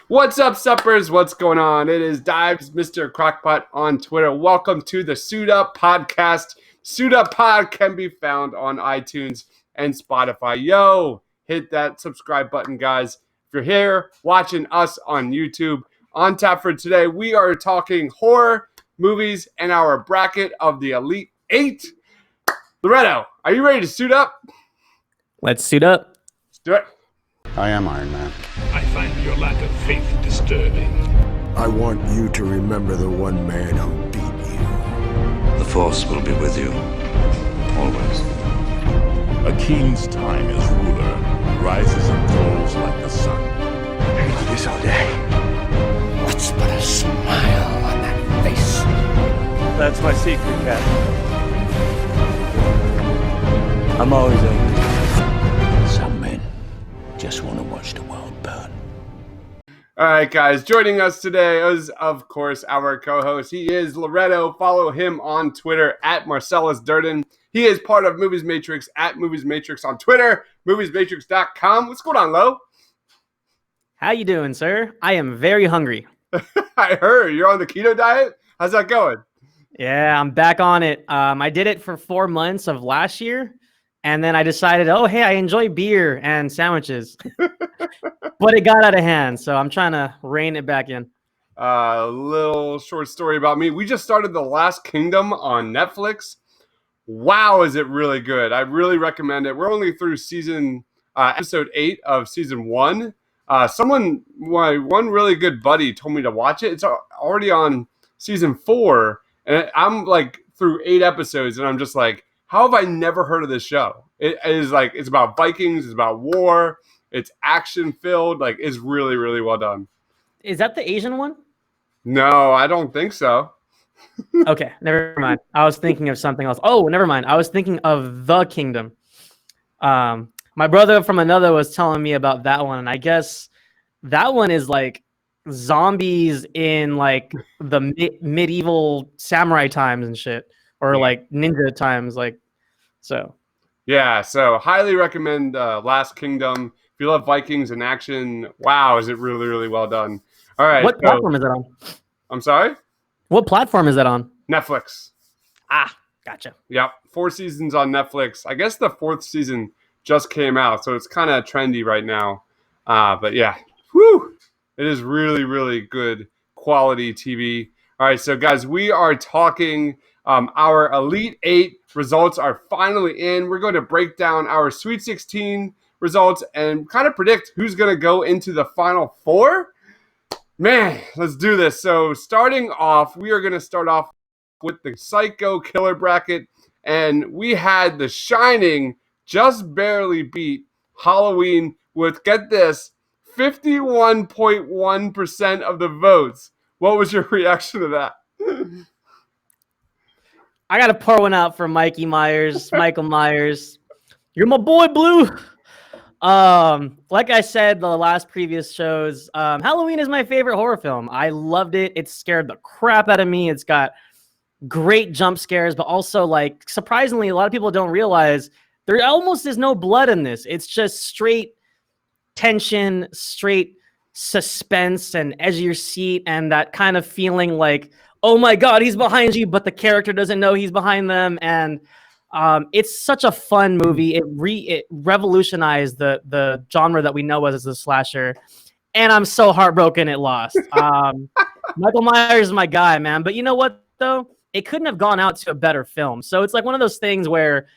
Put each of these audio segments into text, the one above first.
What's up, suppers? What's going on? It is Dives, Mr. Crockpot on Twitter. Welcome to the Suit Up Podcast. Suit Up Pod can be found on iTunes and Spotify. Yo, hit that subscribe button, guys. If you're here watching us on YouTube, on tap for today, we are talking horror movies and our bracket of the Elite Eight. Loretto, are you ready to suit up? Let's suit up. Let's do it. I am Iron Man. I find your lack of faith disturbing. I want you to remember the one man who beat you. The Force will be with you, always. A king's time as ruler rises and falls like the sun. I could do this all day. What's but a smile on that face? That's my secret, Captain. I'm always angry. Some men just want to watch the world burn. All right, guys. Joining us today is, of course, our co-host. He is Loretto. Follow him on Twitter at Marcellus Durden. He is part of Movies Matrix at Movies Matrix on Twitter, moviesmatrix.com. What's going on, Lo? How you doing, sir? I am very hungry. I heard you're on the keto diet. How's that going? Yeah, I'm back on it. I did it for 4 months of last year, and then I decided, oh, hey, I enjoy beer and sandwiches. But it got out of hand, so I'm trying to rein it back in. A little short story about me. We just started The Last Kingdom on Netflix. Wow, is it really good. I really recommend it. We're only through episode 8 of season 1. My one really good buddy told me to watch it. It's already on season 4, and I'm like through 8 episodes, and I'm just like, how have I never heard of this show? It is like, it's about Vikings, it's about war, it's action filled, like it's really, really well done. Is that the Asian one? No, I don't think so. Okay, never mind. I was thinking of something else. Oh, never mind. I was thinking of The Kingdom. My brother from another was telling me about that one, and I guess that one is like zombies in like the medieval samurai times and shit, or like ninja times, like so. Yeah, so highly recommend Last Kingdom. If you love Vikings and action, wow, is it really, really well done. All right. What platform is it on? I'm sorry? What platform is that on? Netflix. Ah, gotcha. Yep, 4 seasons on Netflix. I guess the 4th season just came out, so it's kind of trendy right now. But yeah, whew, it is really, really good quality TV. All right, so guys, we are talking our Elite 8 results are finally in. We're going to break down our Sweet 16 results and kind of predict who's going to go into the Final 4. Man, let's do this. So starting off, we are going to start off with the Psycho Killer bracket, and we had The Shining just barely beat Halloween with, get this, 51.1% of the votes. What was your reaction to that? I got to pour one out for Michael Myers. You're my boy, Blue. Like I said, the last previous shows, Halloween is my favorite horror film. I loved it. It scared the crap out of me. It's got great jump scares, but also, like, surprisingly, a lot of people don't realize there almost is no blood in this. It's just straight tension, straight suspense and edge of your seat, and that kind of feeling like, oh my God, he's behind you, but the character doesn't know he's behind them. And it's such a fun movie. It revolutionized the genre that we know as a slasher, and I'm so heartbroken it lost. Michael Myers is my guy, man. But you know what, though? It couldn't have gone out to a better film. So it's like one of those things where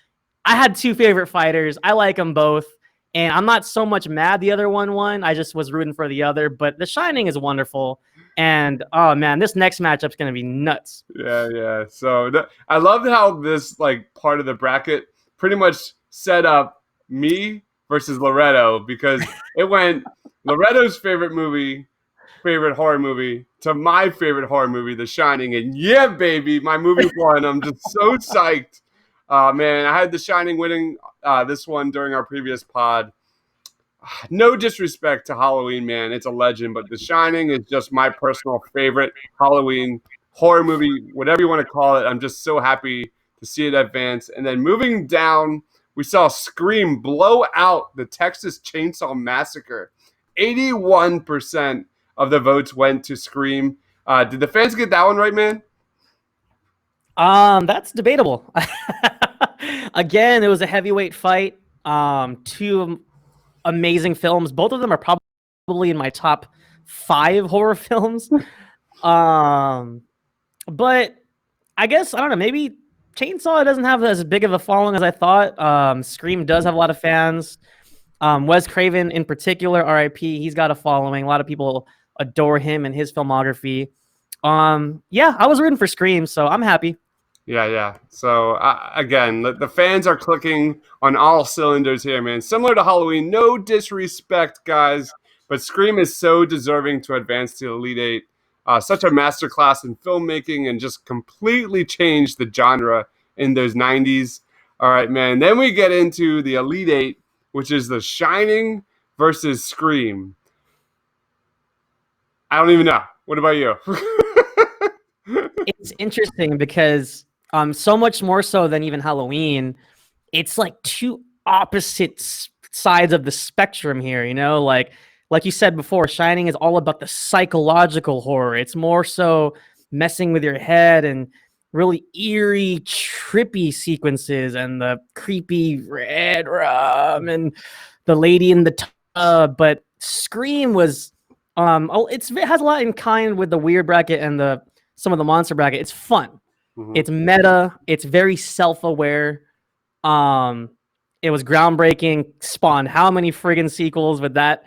I had 2 favorite fighters. I like them both, and I'm not so much mad the other one won. I just was rooting for the other. But The Shining is wonderful. And oh man, this next matchup's gonna be nuts. Yeah. So I love how this like part of the bracket pretty much set up me versus Loretto, because it went Loretto's favorite horror movie to my favorite horror movie, The Shining, and yeah, baby, my movie won. I'm just so psyched. Man, I had The Shining winning this one during our previous pod. No disrespect to Halloween, man. It's a legend, but The Shining is just my personal favorite Halloween horror movie, whatever you want to call it. I'm just so happy to see it advance. And then moving down, we saw Scream blow out the Texas Chainsaw Massacre. 81% of the votes went to Scream. Did the fans get that one right, man? That's debatable. Again, it was a heavyweight fight. Two amazing films. Both of them are probably in my top 5 horror films. But I guess, I don't know, maybe Chainsaw doesn't have as big of a following as I thought. Scream does have a lot of fans. Wes Craven in particular, R.I.P., he's got a following. A lot of people adore him and his filmography. Yeah, I was rooting for Scream, so I'm happy. Yeah. So, again, the fans are clicking on all cylinders here, man. Similar to Halloween, no disrespect, guys, but Scream is so deserving to advance to Elite Eight. Such a masterclass in filmmaking and just completely changed the genre in those 90s. All right, man. Then we get into the Elite Eight, which is The Shining versus Scream. I don't even know. What about you? It's interesting because so much more so than even Halloween, it's like two opposite sides of the spectrum here, you know? Like you said before, Shining is all about the psychological horror. It's more so messing with your head and really eerie, trippy sequences and the creepy red rum and the lady in the tub. But Scream was, it has a lot in kind with the weird bracket and some of the monster bracket. It's fun. Mm-hmm. It's meta. It's very self-aware. It was groundbreaking. Spawned how many friggin' sequels with that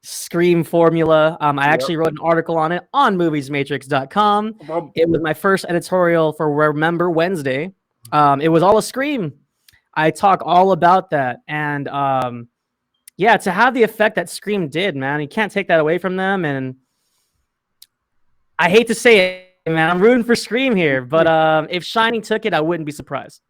Scream formula. I actually wrote an article on it on moviesmatrix.com. It was my first editorial for Remember Wednesday. It was all a Scream. I talk all about that. And yeah, to have the effect that Scream did, man, you can't take that away from them. And I hate to say it, man, I'm rooting for Scream here. But if Shining took it, I wouldn't be surprised.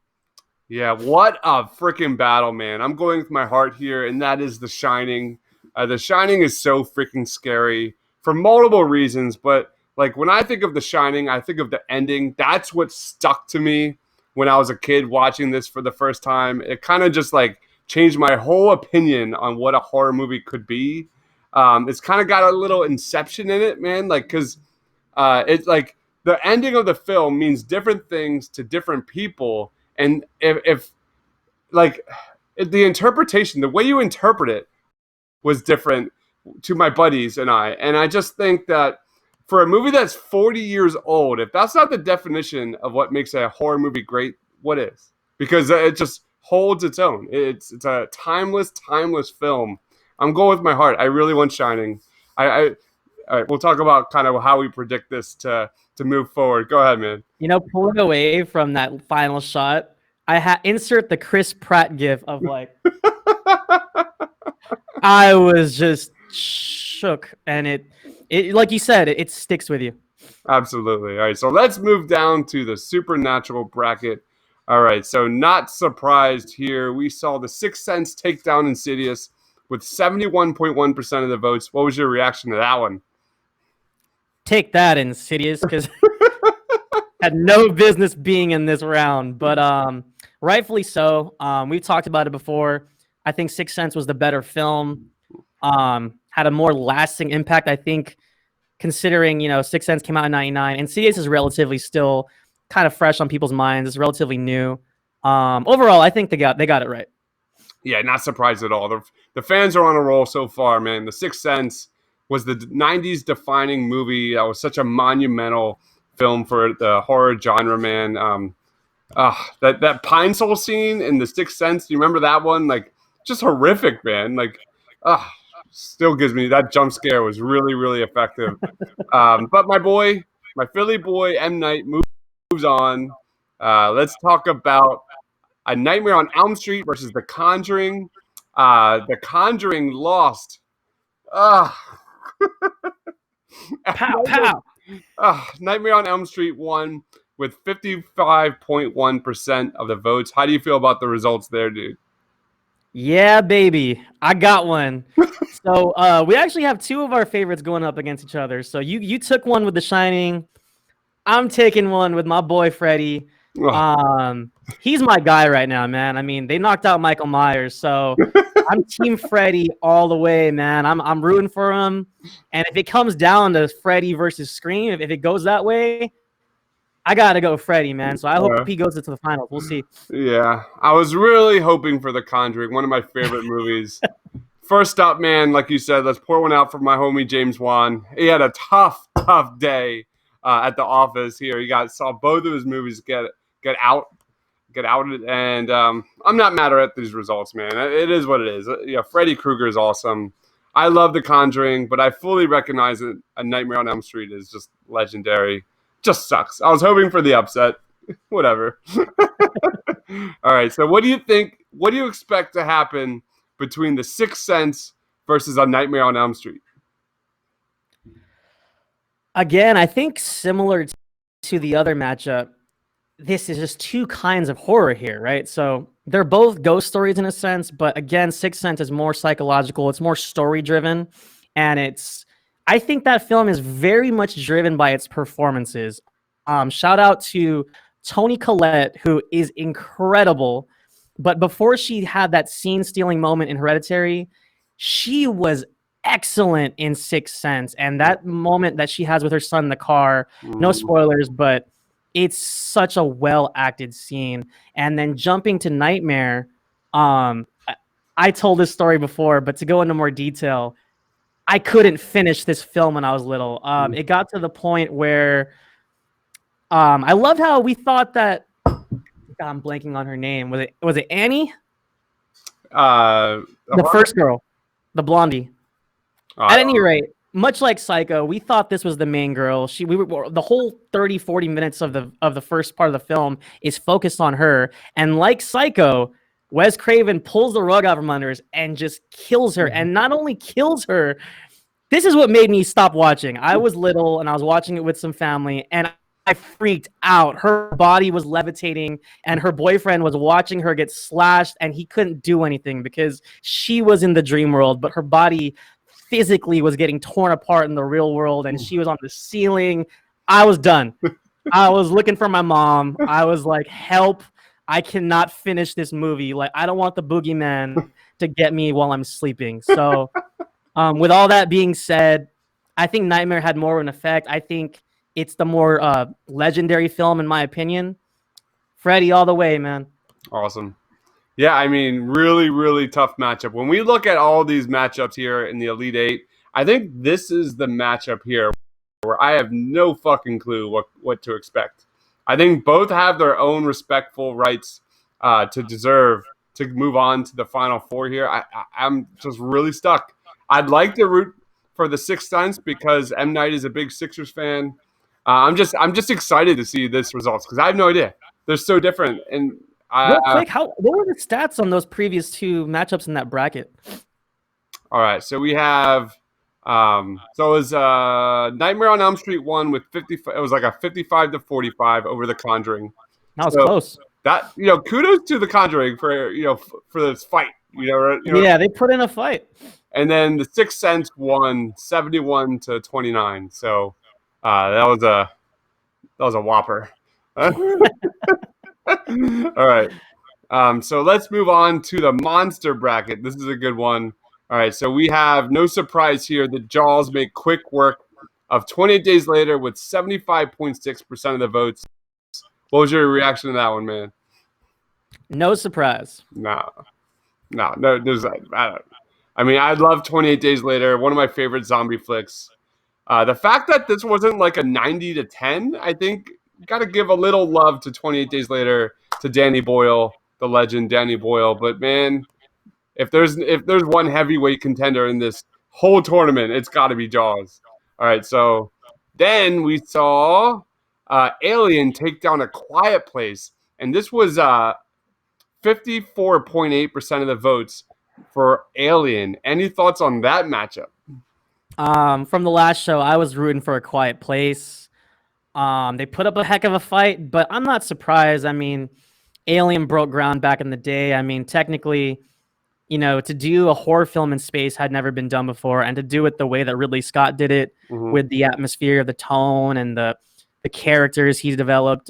Yeah, what a freaking battle, man. I'm going with my heart here, and that is The Shining. The Shining is so freaking scary for multiple reasons, but like when I think of The Shining, I think of the ending. That's what stuck to me when I was a kid watching this for the first time. It kind of just like changed my whole opinion on what a horror movie could be. It's kind of got a little Inception in it, man. Like, because it's like the ending of the film means different things to different people, and if the interpretation, the way you interpret it, was different to my buddies and I just think that for a movie that's 40 years old, if that's not the definition of what makes a horror movie great, what is? Because it just holds its own. It's a timeless film. I'm going with my heart. I really want Shining. All right, we'll talk about kind of how we predict this to move forward. Go ahead, man. You know, pulling away from that final shot, insert the Chris Pratt gif of like I was just shook, and it like you said, it sticks with you. Absolutely. All right, so let's move down to the supernatural bracket. All right, so not surprised here. We saw The Sixth Sense take down Insidious with 71.1% of the votes. What was your reaction to that one? Take that, Insidious, because had no business being in this round, but rightfully so. We've talked about it before. I think Sixth Sense was the better film, had a more lasting impact, I think, considering, you know, Sixth Sense came out in 99. Insidious is relatively still kind of fresh on people's minds. It's relatively new. Overall, I think they got it right. Yeah, not surprised at all. The fans are on a roll so far, man. The Sixth Sense was the 90s defining movie. That was such a monumental film for the horror genre, man. That Pine Sol scene in The Sixth Sense, you remember that one? Like, just horrific, man. Like, still gives me that jump scare was really, really effective. But my Philly boy, M. Night moves on. Let's talk about A Nightmare on Elm Street versus The Conjuring. The Conjuring lost. Pow, pow. Nightmare on Elm Street won with 55.1% of the votes. How do you feel about the results there, dude? Yeah, baby. I got one. So we actually have two of our favorites going up against each other. So you took one with The Shining. I'm taking one with my boy Freddie. He's my guy right now, man. I mean, they knocked out Michael Myers, so I'm Team Freddy all the way, man. I'm rooting for him. And if it comes down to Freddy versus Scream, if it goes that way, I gotta go Freddy, man. So I hope he goes into the finals. We'll see. Yeah, I was really hoping for The Conjuring, one of my favorite movies. First up, man, like you said, let's pour one out for my homie James Wan. He had a tough day at the office here. He saw both of his movies get outed, and I'm not mad at these results, man. It is what it is. Yeah, Freddy Krueger is awesome. I love The Conjuring, but I fully recognize that A Nightmare on Elm Street is just legendary. Just sucks. I was hoping for the upset. Whatever. All right, so what do you think? What do you expect to happen between The Sixth Sense versus A Nightmare on Elm Street? Again, I think similar to the other matchup, this is just two kinds of horror here, right? So they're both ghost stories in a sense, but again, Sixth Sense is more psychological. It's more story driven. And I think that film is very much driven by its performances. Shout out to Toni Collette, who is incredible. But before she had that scene-stealing moment in Hereditary, she was excellent in Sixth Sense. And that moment that she has with her son in the car, no spoilers, but it's such a well-acted scene. And then jumping to Nightmare, I told this story before, but to go into more detail, I couldn't finish this film when I was little. It got to the point where I loved how we thought that. God, I'm blanking on her name. Was it Annie? The first girl, the blondie. At any rate, much like Psycho, we thought this was the main girl. We were the whole 30-40 minutes of the first part of the film is focused on her. And like Psycho, Wes Craven pulls the rug out from under us and just kills her. And not only kills her, this is what made me stop watching. I was little and I was watching it with some family, and I freaked out. Her body was levitating and her boyfriend was watching her get slashed, and he couldn't do anything because she was in the dream world, but her body physically was getting torn apart in the real world, and she was on the ceiling. I was done. I was looking for my mom. I was like, help. I cannot finish this movie. Like, I don't want the boogeyman to get me while I'm sleeping. So with all that being said, I think Nightmare had more of an effect. I think it's the more legendary film, in my opinion. Freddy all the way, man. Awesome. Yeah, I mean, really, really tough matchup. When we look at all these matchups here in the Elite Eight, I think this is the matchup here where I have no fucking clue what to expect. I think both have their own respectful rights to deserve to move on to the Final Four here. I'm just really stuck. I'd like to root for the Sixth Sense because M. Night is a big Sixers fan. I'm just excited to see this results because I have no idea. They're so different. And real quick, what were the stats on those previous two matchups in that bracket? All right, so we have so it was Nightmare on Elm Street won with 50. It was like a 55-45 over The Conjuring. That was close. That kudos to The Conjuring for for this fight. Yeah, they put in a fight. And then the Sixth Sense won 71-29. So that was a whopper. All right. So let's move on to the monster bracket. This is a good one. All right. So we have no surprise here that Jaws make quick work of 28 Days Later with 75.6% of the votes. What was your reaction to that one, man? No surprise. No. I mean, I love 28 Days Later. One of my favorite zombie flicks. The fact that this wasn't like a 90-10, I think got to give a little love to 28 Days Later, to Danny Boyle, the legend Danny Boyle. But man, if there's one heavyweight contender in this whole tournament, it's got to be Jaws. All right, so then we saw Alien take down A Quiet Place, and this was 54.8% of the votes for Alien. Any thoughts on that matchup? From the last show, I was rooting for A Quiet Place. They put up a heck of a fight, but I'm not surprised. I mean, Alien broke ground back in the day. I mean, technically, to do a horror film in space had never been done before, and to do it the way that Ridley Scott did it, with the atmosphere, the tone, and the characters he developed.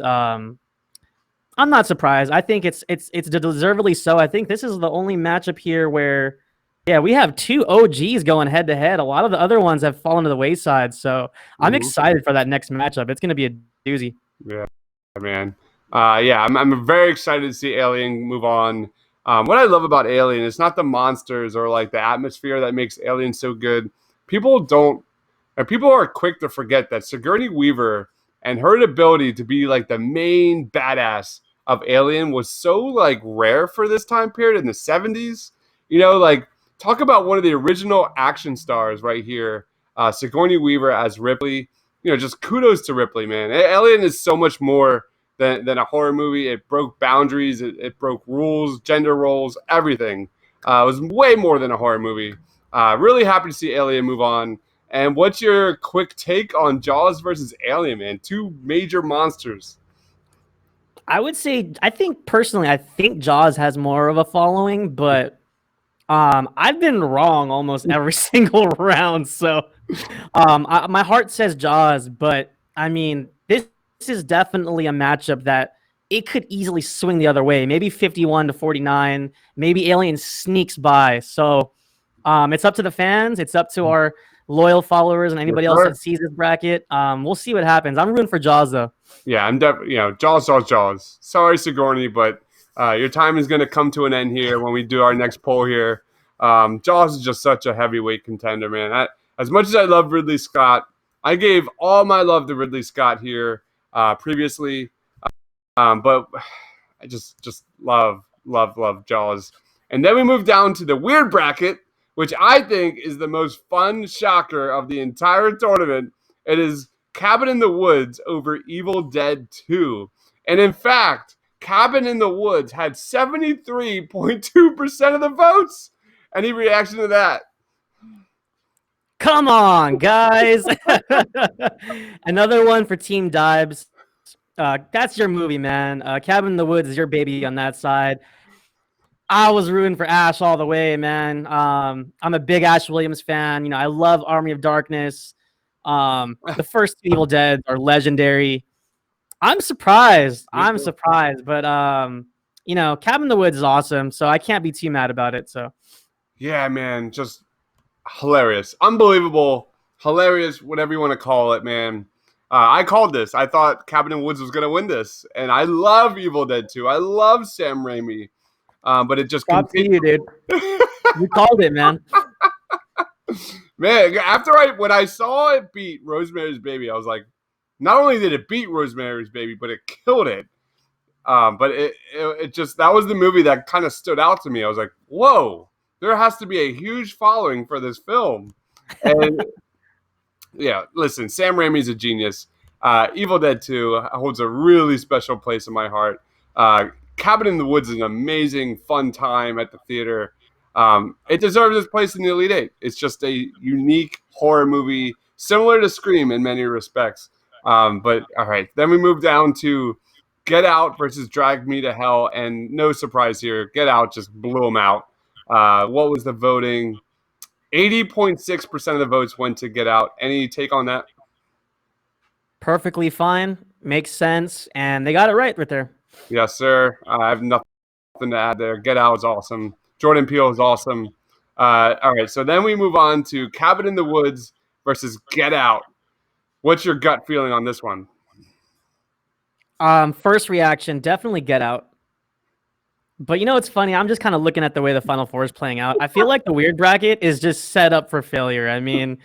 I'm not surprised. I think it's deservedly so. I think this is the only matchup here where, yeah, we have two OGs going head to head. A lot of the other ones have fallen to the wayside. So I'm excited for that next matchup. It's going to be a doozy. Yeah, man. I'm very excited to see Alien move on. What I love about Alien is not the monsters or like the atmosphere that makes Alien so good. People are quick to forget that Sigourney Weaver and her ability to be like the main badass of Alien was so like rare for this time period in the 70s. You know, like talk about one of the original action stars right here. Sigourney Weaver as Ripley. You know, just kudos to Ripley, man. Alien is so much more than a horror movie. It broke boundaries. It broke rules, gender roles, everything. It was way more than a horror movie. Really happy to see Alien move on. And what's your quick take on Jaws versus Alien, man? Two major monsters. I would say, I think Jaws has more of a following, but I've been wrong almost every single round. So my heart says Jaws, but I mean, this is definitely a matchup that it could easily swing the other way. Maybe 51-49. Maybe Alien sneaks by. So it's up to the fans. It's up to our loyal followers and anybody else that sees this bracket. We'll see what happens. I'm rooting for Jaws, though. Yeah, I'm definitely, Jaws. Sorry, Sigourney, but your time is going to come to an end here when we do our next poll here. Jaws is just such a heavyweight contender, man. As much as I love Ridley Scott, I gave all my love to Ridley Scott here previously, but I just love Jaws. And then we move down to the weird bracket, which I think is the most fun shocker of the entire tournament. It is Cabin in the Woods over Evil Dead 2. And in fact, Cabin in the Woods had 73.2% of the votes. Any reaction to that? Come on, guys. Another one for Team Dibes. That's your movie, man. Cabin in the Woods is your baby on that side. I was rooting for Ash all the way, man. I'm a big Ash Williams fan. You know, I love Army of Darkness. The first two Evil Dead are legendary. I'm surprised. But you know, Cabin in the Woods is awesome, so I can't be too mad about it. So yeah, man, just hilarious, unbelievable, hilarious, whatever you want to call it, man. I called this. I thought Cabin in the Woods was going to win this, and I love Evil Dead 2. I love Sam Raimi. But it just continued. You, dude. You called it, man. Man, when I saw it beat Rosemary's Baby, I was like, not only did it beat Rosemary's Baby, but it killed it. But it just, that was the movie that kind of stood out to me. I was like, whoa, there has to be a huge following for this film. And yeah, listen, Sam Raimi's a genius. Evil Dead 2 holds a really special place in my heart. Cabin in the Woods is an amazing, fun time at the theater. It deserves its place in the Elite Eight. It's just a unique horror movie, similar to Scream in many respects. But all right, then we move down to Get Out versus Drag Me to Hell, and no surprise here, Get Out just blew them out. What was the voting? 80.6% of the votes went to Get Out. Any take on that? Perfectly fine, makes sense, and they got it right there. Yes, sir. I have nothing to add there. Get Out is awesome. Jordan Peele is awesome. All right, so then we move on to Cabin in the Woods versus Get Out. What's your gut feeling on this one? First reaction, definitely Get Out. But you know, it's funny. I'm just kind of looking at the way the Final Four is playing out. I feel like the weird bracket is just set up for failure. I mean,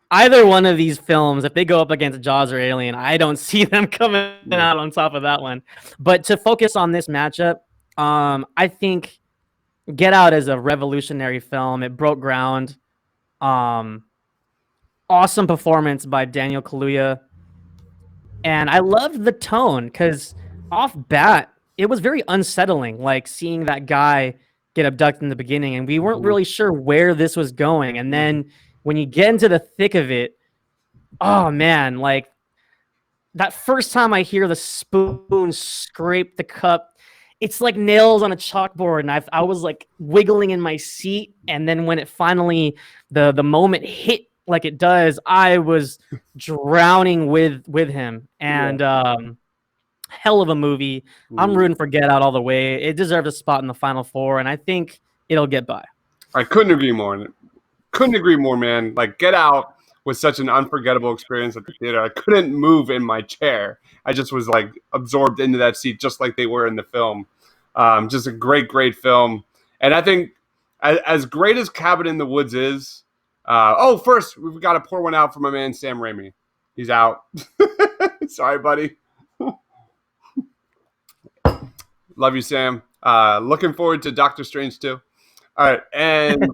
either one of these films, if they go up against Jaws or Alien, I don't see them coming out on top of that one. But to focus on this matchup, I think Get Out is a revolutionary film. It broke ground. Awesome performance by Daniel Kaluuya. And I loved the tone because off bat, it was very unsettling, like seeing that guy get abducted in the beginning, and we weren't really sure where this was going. And then when you get into the thick of it, oh man, like that first time I hear the spoon scrape the cup, it's like nails on a chalkboard, and I was like wiggling in my seat. And then when it finally, the moment hit like it does, I was drowning with him. And hell of a movie. I'm rooting for Get Out all the way. It deserves a spot in the Final Four, and I think it'll get by. I couldn't agree more. Couldn't agree more, man. Like, Get Out was such an unforgettable experience at the theater. I couldn't move in my chair. I just was like absorbed into that seat, just like they were in the film. Just a great, great film. And I think as great as Cabin in the Woods is, first we've got to pour one out for my man Sam Raimi. He's out. Sorry, buddy. Love you, Sam. Looking forward to Doctor Strange too. All right, and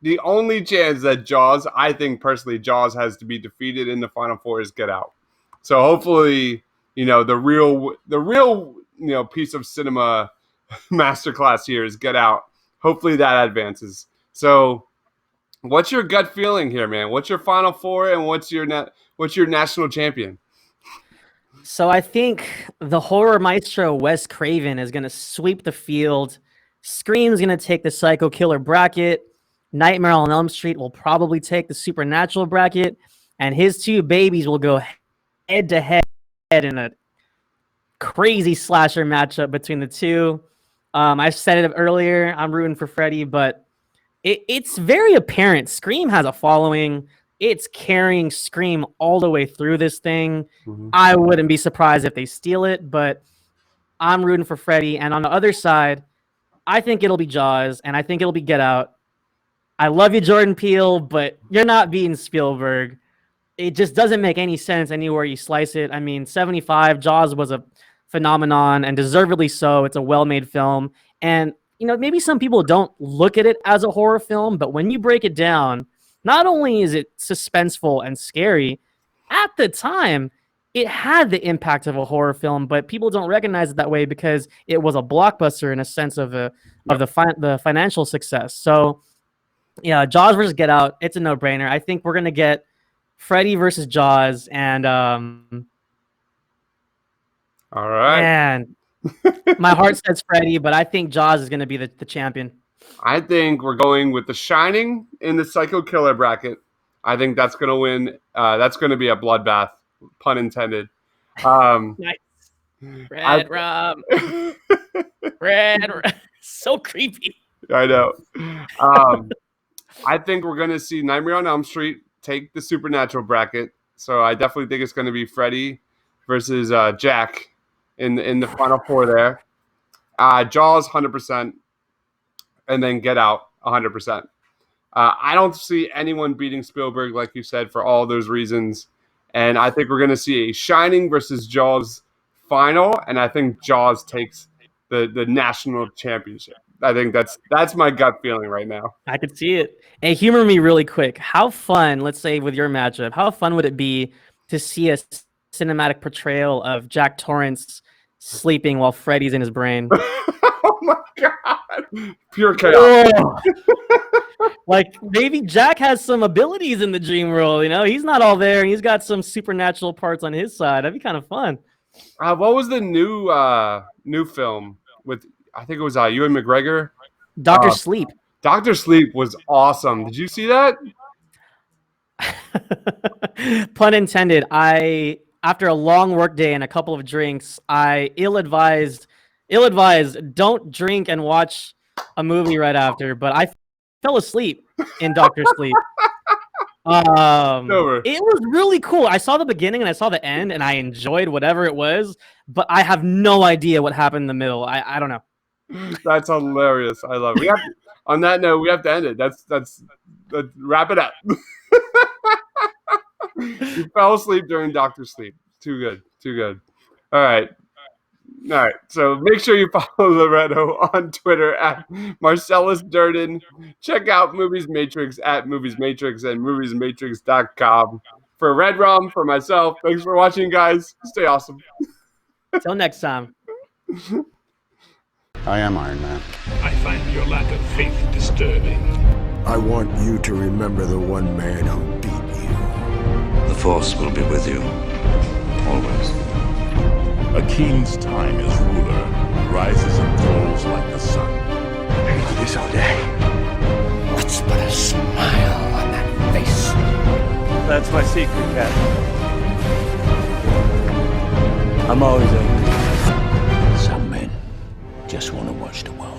the only chance that Jaws, I think personally, Jaws has to be defeated in the Final Four is Get Out. So hopefully, the real piece of cinema masterclass here is Get Out. Hopefully that advances. So, what's your gut feeling here, man? What's your Final Four, and what's your national champion? So I think the horror maestro Wes Craven is going to sweep the field. Scream's going to take the Psycho Killer bracket. Nightmare on Elm Street will probably take the Supernatural bracket. And his two babies will go head-to-head in a crazy slasher matchup between the two. I said it earlier, I'm rooting for Freddy, but it's very apparent. Scream has a following. It's carrying Scream all the way through this thing. Mm-hmm. I wouldn't be surprised if they steal it, but I'm rooting for Freddy. And on the other side, I think it'll be Jaws, and I think it'll be Get Out. I love you, Jordan Peele, but you're not beating Spielberg. It just doesn't make any sense anywhere you slice it. I mean, 75, Jaws was a phenomenon, and deservedly so. It's a well-made film. And, maybe some people don't look at it as a horror film, but when you break it down, not only is it suspenseful and scary, at the time, it had the impact of a horror film, but people don't recognize it that way because it was a blockbuster in a sense of the financial success. So, yeah, Jaws versus Get Out, it's a no-brainer. I think we're going to get Freddy versus Jaws, and all right. And my heart says Freddy, but I think Jaws is going to be the champion. I think we're going with The Shining in the Psycho Killer bracket. I think that's going to win. That's going to be a bloodbath, pun intended. Nice. Red Rum. So creepy. I know. I think we're going to see Nightmare on Elm Street take the Supernatural bracket. So I definitely think it's going to be Freddy versus Jack in the Final Four there. Jaws, 100%. And then Get Out, 100%. I don't see anyone beating Spielberg, like you said, for all those reasons. And I think we're going to see a Shining versus Jaws final, and I think Jaws takes the national championship. I think that's my gut feeling right now. I could see it. Hey, humor me really quick. How fun, let's say with your matchup, how fun would it be to see a cinematic portrayal of Jack Torrance sleeping while Freddy's in his brain? Oh my God. Pure chaos. Like, maybe Jack has some abilities in the dream world, He's not all there, and he's got some supernatural parts on his side. That'd be kind of fun. What was the new film with, I think it was Ewan McGregor? Dr. Sleep. Dr. Sleep was awesome. Did you see that? Pun intended. After a long work day and a couple of drinks, I ill-advised, don't drink and watch a movie right after, but I fell asleep in Dr. Sleep. It was really cool. I saw the beginning and I saw the end, and I enjoyed whatever it was, but I have no idea what happened in the middle. I don't know. That's hilarious. I love it. On that note, we have to end it. Let's wrap it up. You fell asleep during Dr. Sleep. Too good. All right. So make sure you follow Loretto on Twitter at Marcellus Durden. Check out Movies Matrix at Movies Matrix and moviesmatrix.com. For Red Rum, for myself, thanks for watching, guys. Stay awesome. Till next time. I am Iron Man. I find your lack of faith disturbing. I want you to remember the one man who beat you. The Force will be with you. Always. A king's time as ruler rises and falls like the sun. I can do this all day. What's but a smile on that face? That's my secret, Captain. I'm always angry. Some men just want to watch the world